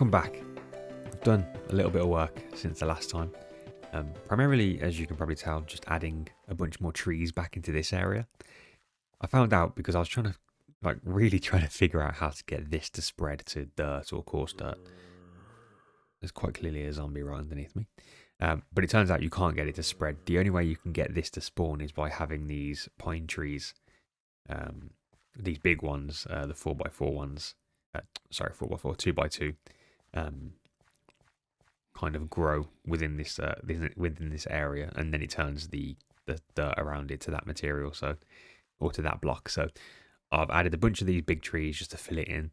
welcome back. I've done a little bit of work since the last time. Primarily, as you can probably tell, just adding a bunch more trees back into this area. I found out because I was really trying to figure out how to get this to spread to dirt or coarse dirt. There's quite clearly a zombie right underneath me. But it turns out you can't get it to spread. The only way you can get this to spawn is by having these pine trees, these big ones, the 4x4 ones. 4x4, 2x2, kind of grow within this area, and then it turns the dirt around it to that material, or to that block. So I've added a bunch of these big trees just to fill it in.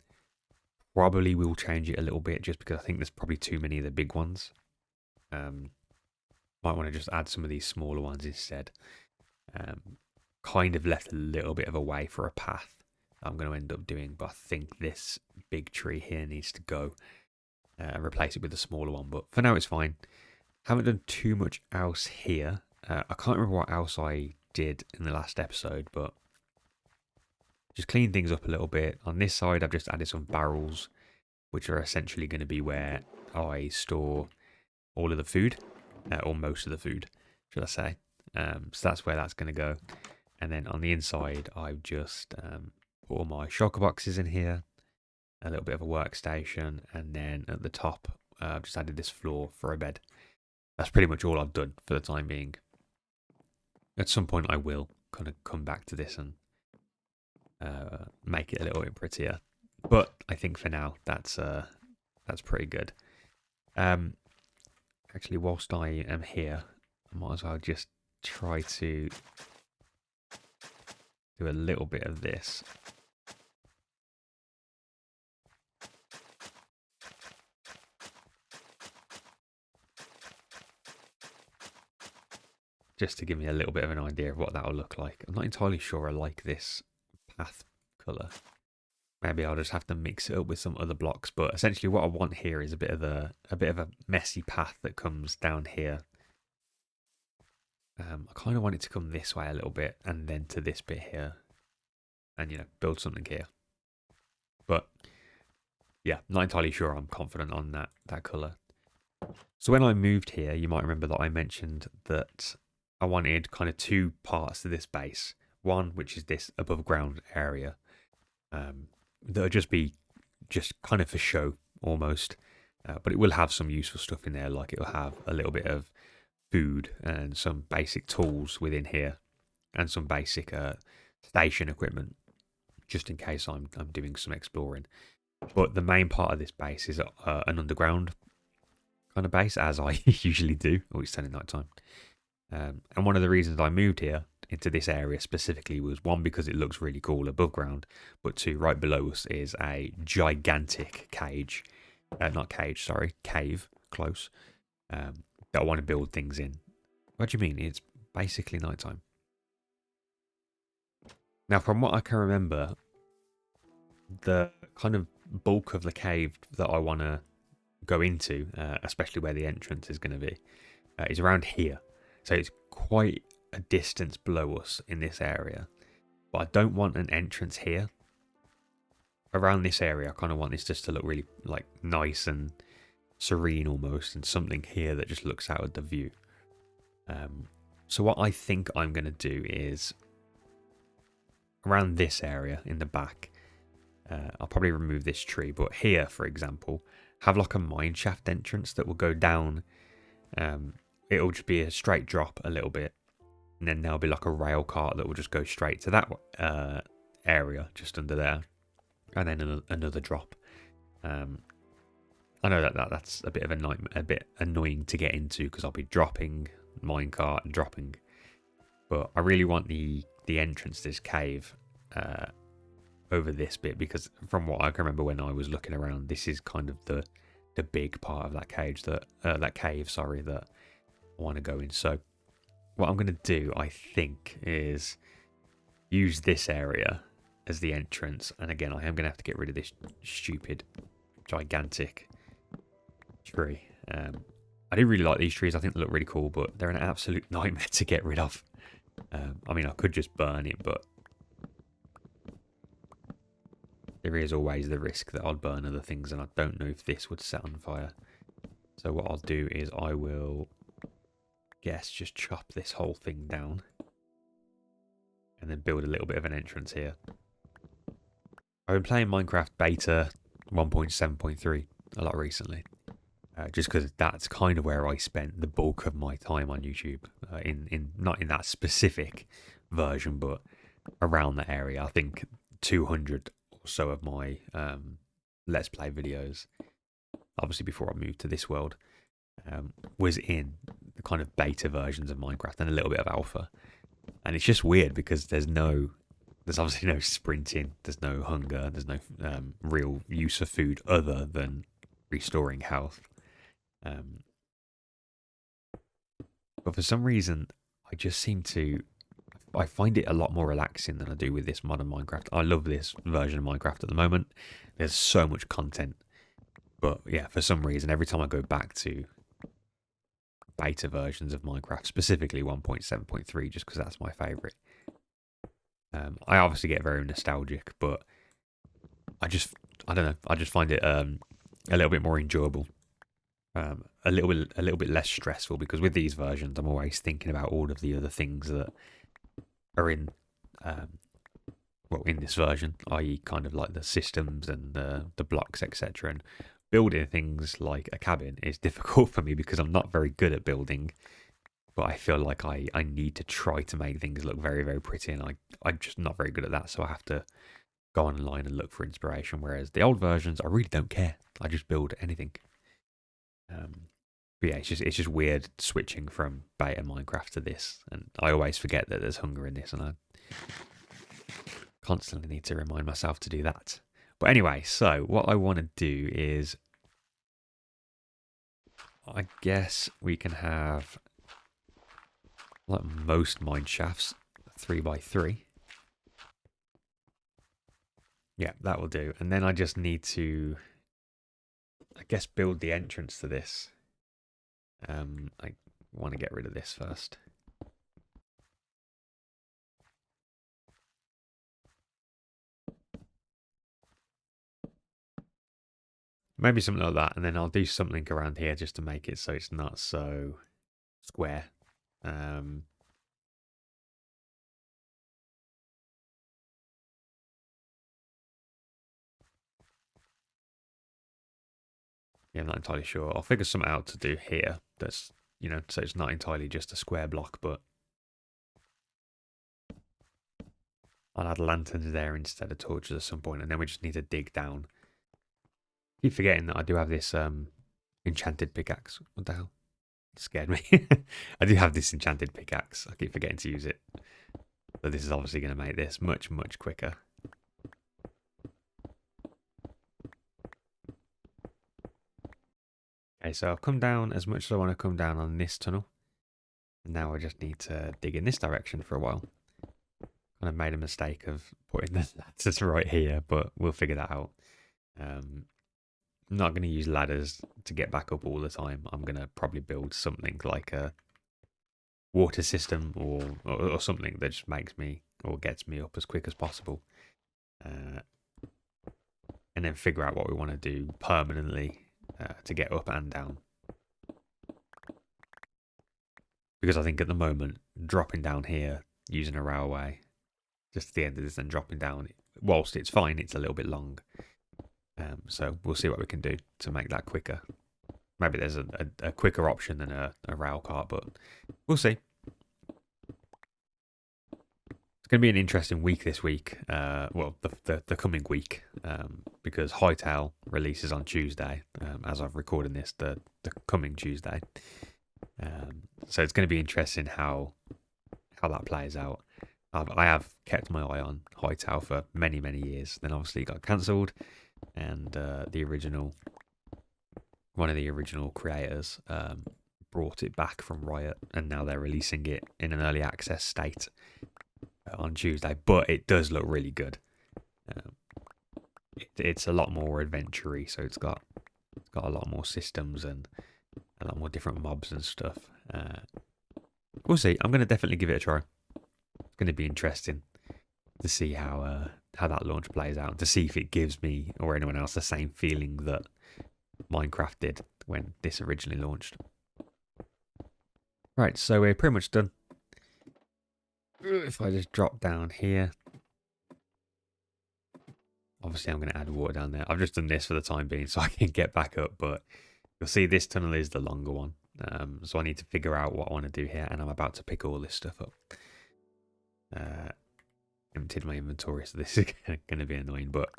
Probably will change it a little bit just because I think there's probably too many of the big ones. Might want to just add some of these smaller ones instead. Kind of left a little bit of a way for a path I'm going to end up doing, but I think this big tree here needs to go and replace it with a smaller one. But for now, it's fine. Haven't done too much else here. I can't remember what else I did in the last episode, but just clean things up a little bit. On this side, I've just added some barrels, which are essentially going to be where I store all of the food, or most of the food, should I say. So that's where that's going to go. And then on the inside, I've just put all my shulker boxes in here, a little bit of a workstation, and then at the top, I've just added this floor for a bed. That's pretty much all I've done for the time being. At some point, I will kind of come back to this and make it a little bit prettier. But I think for now, that's pretty good. Actually, whilst I am here, I might as well just try to do a little bit of this. Just to give me a little bit of an idea of what that will look like. I'm not entirely sure I like this path colour. Maybe I'll just have to mix it up with some other blocks. But essentially what I want here is a bit of a messy path that comes down here. I kind of want it to come this way a little bit and then to this bit here. And, build something here. But, yeah, not entirely sure I'm confident on that colour. So when I moved here, you might remember that I mentioned that I wanted kind of two parts to this base. One, which is this above ground area. That would just be kind of for show, almost. But it will have some useful stuff in there, like it will have a little bit of food and some basic tools within here. And some basic station equipment, just in case I'm doing some exploring. But the main part of this base is an underground kind of base, as I usually do. Oh, it's turning night time. And one of the reasons I moved here into this area specifically was, one, because it looks really cool above ground, but two, right below us is a gigantic cave, close, that I want to build things in. What do you mean? It's basically nighttime. Now, from what I can remember, the kind of bulk of the cave that I want to go into, especially where the entrance is going to be, is around here. So it's quite a distance below us in this area. But I don't want an entrance here. Around this area, I kind of want this just to look really nice and serene almost, and something here that just looks out at the view. So what I think I'm going to do is, around this area in the back, I'll probably remove this tree, but here, for example, have like a mine shaft entrance that will go down. It'll just be a straight drop a little bit, and then there'll be like a rail cart that will just go straight to that area just under there, and then another drop. I know that's a bit of a nightmare, a bit annoying to get into because I'll be dropping minecart and dropping, but I really want the entrance to this cave over this bit, because from what I can remember when I was looking around, this is kind of the big part of that cave that I want to go in. So what I'm going to do, I think, is use this area as the entrance. And again, I am going to have to get rid of this stupid, gigantic tree. I do really like these trees. I think they look really cool, but they're an absolute nightmare to get rid of. I mean, I could just burn it, but there is always the risk that I'll burn other things, and I don't know if this would set on fire. So what I'll do is I will, just chop this whole thing down and then build a little bit of an entrance here. I've been playing Minecraft Beta 1.7.3 a lot recently, just because that's kind of where I spent the bulk of my time on YouTube, not in that specific version, but around that area. I think 200 or so of my Let's Play videos, obviously before I moved to this world, was in the kind of beta versions of Minecraft and a little bit of alpha. And it's just weird because there's obviously no sprinting, there's no hunger, there's no real use of food other than restoring health. But for some reason, I find it a lot more relaxing than I do with this modern Minecraft. I love this version of Minecraft at the moment. There's so much content. But yeah, for some reason, every time I go back to beta versions of Minecraft, specifically 1.7.3, just because that's my favourite, I obviously get very nostalgic, but I don't know, I just find it a little bit more enjoyable. A little bit less stressful, because with these versions I'm always thinking about all of the other things that are in in this version, i.e. kind of like the systems and the blocks, etc. And building things like a cabin is difficult for me because I'm not very good at building, but I feel like I need to try to make things look very, very pretty, and I'm just not very good at that, so I have to go online and look for inspiration, whereas the old versions, I really don't care. I just build anything. But yeah, it's just weird switching from beta Minecraft to this, and I always forget that there's hunger in this, and I constantly need to remind myself to do that. But anyway, so what I want to do is, I guess we can have, like most mine shafts, 3x3. Yeah, that will do. And then I just need to, I guess, build the entrance to this. I want to get rid of this first. Maybe something like that, and then I'll do something around here just to make it so it's not so square. Yeah, I'm not entirely sure. I'll figure something out to do here that's, so it's not entirely just a square block, but I'll add lanterns there instead of torches at some point, and then we just need to dig down. I keep forgetting that I do have this enchanted pickaxe. What the hell? It scared me. I do have this enchanted pickaxe. I keep forgetting to use it. So this is obviously going to make this much, much quicker. Okay, so I've come down as much as I want to come down on this tunnel. And now I just need to dig in this direction for a while. Kind of made a mistake of putting the ladders right here, but we'll figure that out. I'm not going to use ladders to get back up all the time. I'm going to probably build something like a water system or something that just makes me, or gets me up as quick as possible. And then figure out what we want to do permanently to get up and down. Because I think at the moment, dropping down here using a railway just at the end of this and dropping down, whilst it's fine, it's a little bit long. So we'll see what we can do to make that quicker. Maybe there's a quicker option than a rail cart, but we'll see. It's going to be an interesting week this week. Well, the coming week, because Hightail releases on Tuesday, as I've recorded this, the coming Tuesday. So it's going to be interesting how that plays out. I have kept my eye on Hightail for many, many years. Then obviously it got cancelled, and one of the original creators brought it back from Riot, and now they're releasing it in an early access state on Tuesday. But it does look really good. It's a lot more adventure-y, so it's got a lot more systems and a lot more different mobs and stuff. We'll see. I'm going to definitely give it a try. It's going to be interesting to see how that launch plays out, to see if it gives me or anyone else the same feeling that Minecraft did when this originally launched. Right, so we're pretty much done. If I just drop down here, obviously I'm going to add water down there. I've just done this for the time being so I can get back up, but you'll see this tunnel is the longer one. So I need to figure out what I want to do here, and I'm about to pick all this stuff up. Emptied my inventory, so this is going to be annoying, but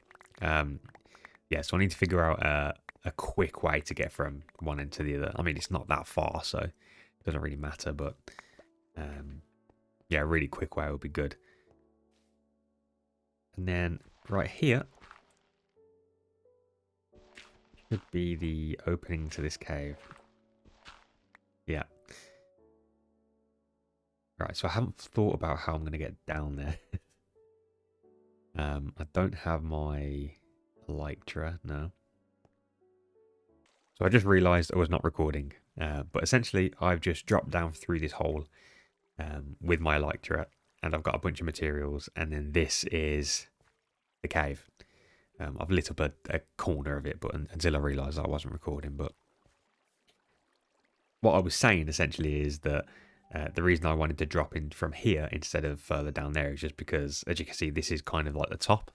yeah, so I need to figure out a quick way to get from one end to the other. I mean, it's not that far, so it doesn't really matter, but yeah, a really quick way would be good. And then right here should be the opening to this cave. Yeah. Right, so I haven't thought about how I'm going to get down there. I don't have my Elytra, no. So I just realised I was not recording. But essentially, I've just dropped down through this hole with my Elytra, and I've got a bunch of materials, and then this is the cave. I've lit up a corner of it, but until I realised I wasn't recording. But what I was saying essentially is that the reason I wanted to drop in from here instead of further down there is just because, as you can see, this is kind of like the top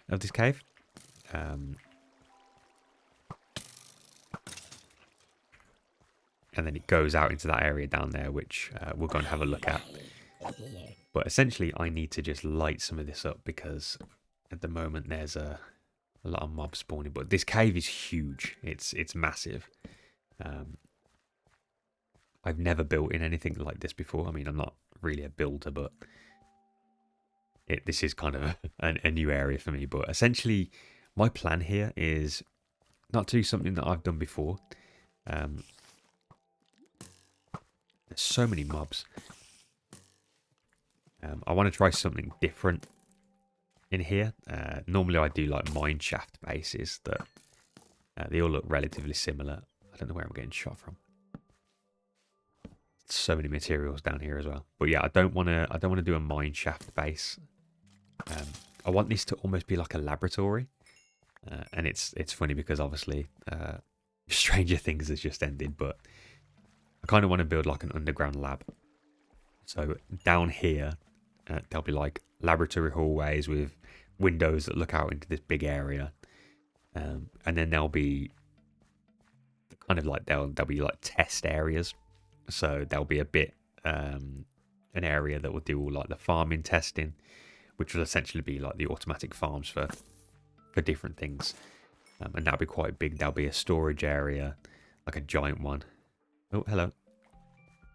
of this cave. And then it goes out into that area down there, which we're going to have a look at. But essentially, I need to just light some of this up because at the moment there's a lot of mobs spawning. But this cave is huge. It's massive. I've never built in anything like this before. I mean, I'm not really a builder, but this is kind of a new area for me. But essentially, my plan here is not to do something that I've done before. There's so many mobs. I want to try something different in here. Normally, I do like mine shaft bases that they all look relatively similar. I don't know where I'm getting shot from. So many materials down here as well. But yeah, I don't want to do a mine shaft base. I want this to almost be like a laboratory. And it's funny because obviously Stranger Things has just ended, but I kind of want to build like an underground lab. So down here, there'll be like laboratory hallways with windows that look out into this big area. And then there'll be kind of like, there'll be like test areas. So there'll be a bit, an area that will do all like the farming testing, which will essentially be like the automatic farms for different things. And that'll be quite big. There'll be a storage area, like a giant one. Oh, hello.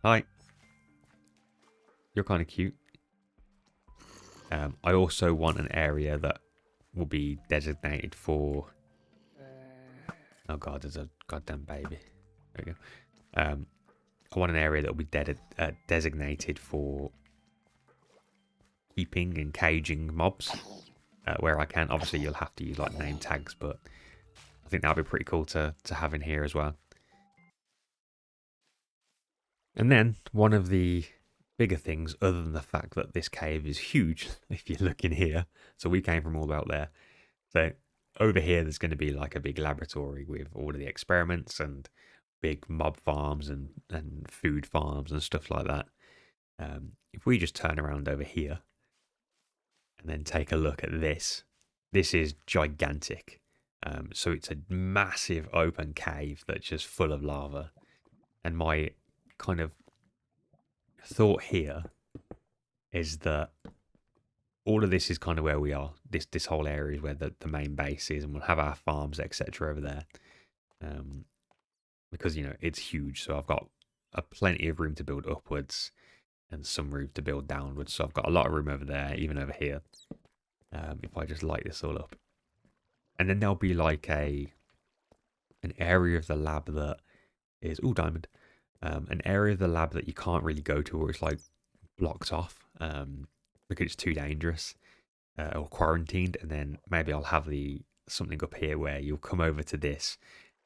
Hi. You're kind of cute. I also want an area that will be designated for... Oh god, there's a goddamn baby. There we go. I want an area that will be designated for keeping and caging mobs where I can. Obviously, you'll have to use like name tags, but I think that'll be pretty cool to have in here as well. And then one of the bigger things, other than the fact that this cave is huge, if you look in here, so we came from all the way out there. So over here, there's going to be like a big laboratory with all of the experiments and big mob farms and food farms and stuff like that. If we just turn around over here and then take a look at this, this is gigantic. So it's a massive open cave that's just full of lava. And my kind of thought here is that all of this is kind of where we are. This whole area is where the main base is, and we'll have our farms, etc. over there. Because, you know, it's huge. So I've got plenty of room to build upwards and some room to build downwards. So I've got a lot of room over there, even over here. If I just light this all up. And then there'll be like an area of the lab that is... Oh, diamond. An area of the lab that you can't really go to, or it's like blocked off because it's too dangerous or quarantined. And then maybe I'll have something up here where you'll come over to this,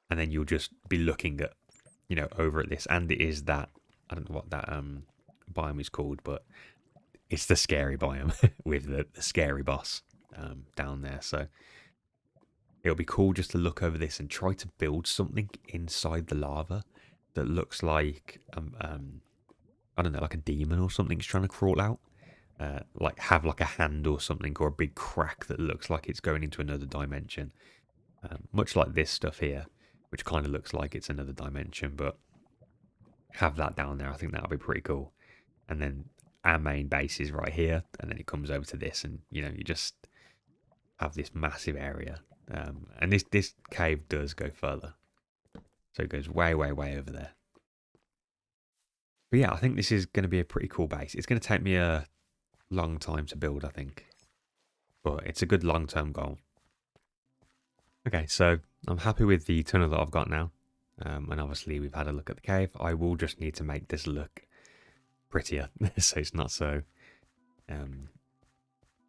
and then you'll just be looking at, you know, over at this. And it is that, I don't know what that biome is called, but it's the scary biome with the scary boss. down there. So it'll be cool just to look over this and try to build something inside the lava that looks like, I don't know, like a demon or something's trying to crawl out. Like have like a hand or something, or a big crack that looks like it's going into another dimension. Much like this stuff here, which kind of looks like it's another dimension, but have that down there. I think that'll be pretty cool. And then our main base is right here, and then it comes over to this, and you just have this massive area. And this cave does go further, so it goes way, way, way over there. But yeah, I think this is going to be a pretty cool base. It's going to take me a long time to build, I think, but it's a good long-term goal. Okay, so I'm happy with the tunnel that I've got now. And obviously we've had a look at the cave. I will just need to make this look prettier so it's not so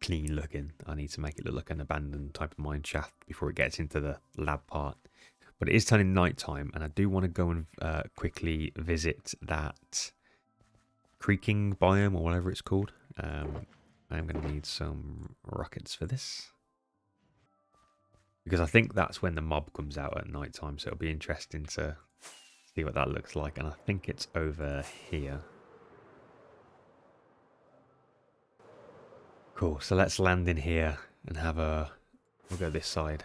clean looking. I need to make it look like an abandoned type of mine shaft before it gets into the lab part. But it is turning night time, and I do want to go and quickly visit that creaking biome or whatever it's called. I'm going to need some rockets for this, because I think that's when the mob comes out at night time, so it'll be interesting to see what that looks like. And I think it's over here. Cool, so let's land in here and have a... We'll go this side.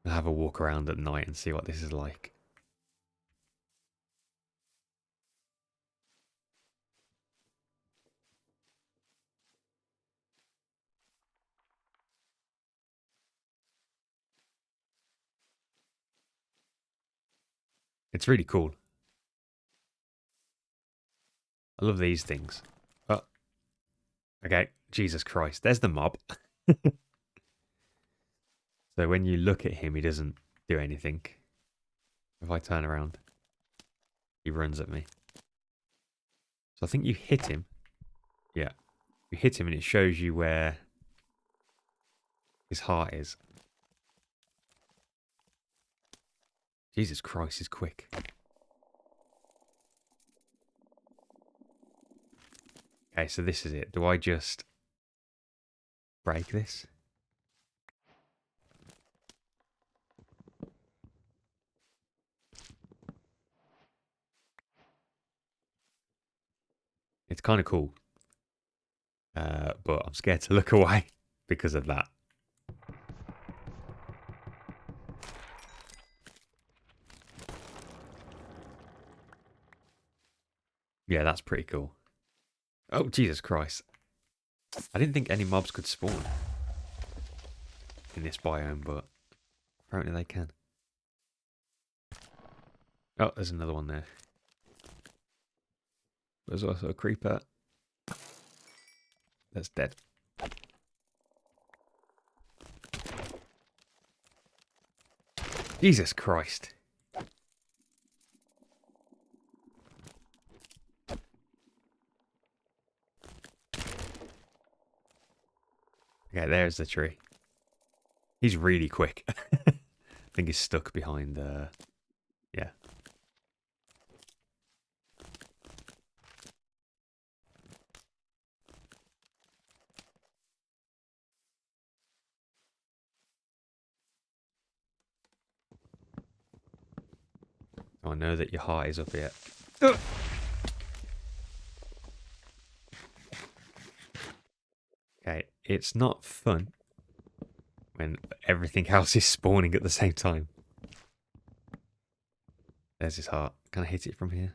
And have a walk around at night and see what this is like. It's really cool. I love these things. Oh, okay. Jesus Christ. There's the mob. So when you look at him, he doesn't do anything. If I turn around, he runs at me. So I think you hit him. Yeah. You hit him and it shows you where his heart is. Jesus Christ, he's quick. Okay, so this is it. Do I just break this? It's kind of cool. But I'm scared to look away because of that. Yeah, that's pretty cool. Oh, Jesus Christ. I didn't think any mobs could spawn in this biome, but apparently they can. Oh, there's another one there. There's also a creeper. That's dead. Jesus Christ. Okay, there's the tree. He's really quick. I think he's stuck behind, yeah. Oh, I know that your heart is up here. Okay, it's not fun when everything else is spawning at the same time. There's his heart. Can I hit it from here?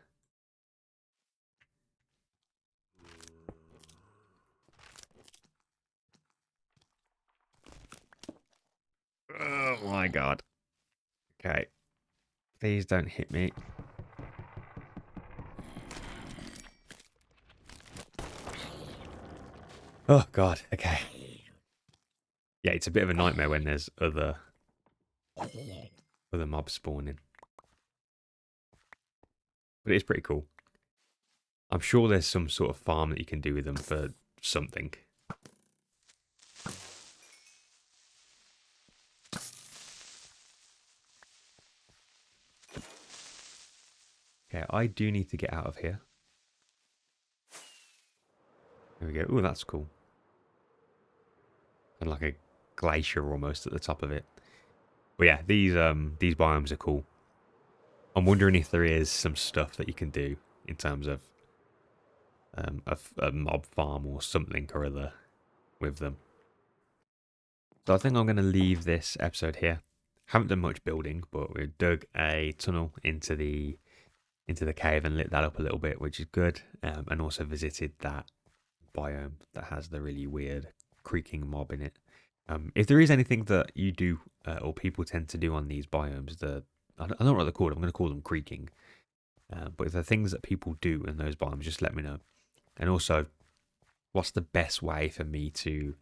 Oh my god. Okay. Please don't hit me. Oh god, okay. Yeah, it's a bit of a nightmare when there's other mobs spawning. But it's pretty cool. I'm sure there's some sort of farm that you can do with them for something. Okay, I do need to get out of here. There we go. Oh, that's cool. And like a glacier almost at the top of it. But yeah, these biomes are cool. I'm wondering if there is some stuff that you can do in terms of a mob farm or something or other with them. So I think I'm going to leave this episode here. Haven't done much building, but we dug a tunnel into the cave and lit that up a little bit, which is good. And also visited that biome that has the really weird creaking mob in it. If there is anything that you do or people tend to do on these biomes, I don't know what they're called. I'm going to call them creaking. But if there are things that people do in those biomes, just let me know. And also, what's the best way for me to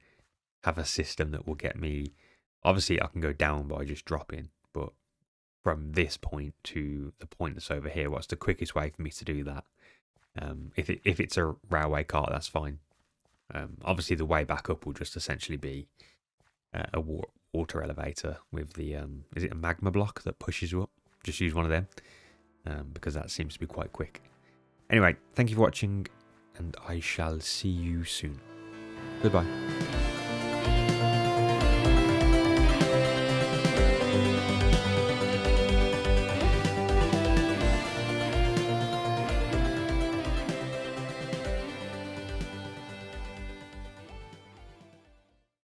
have a system that will get me? Obviously, I can go down by just dropping, but from this point to the point that's over here, what's the quickest way for me to do that? If it's a railway cart, that's fine. Obviously, the way back up will just essentially be a water elevator with the is it a magma block that pushes you up? Just use one of them because that seems to be quite quick. Anyway, thank you for watching, and I shall see you soon. Goodbye.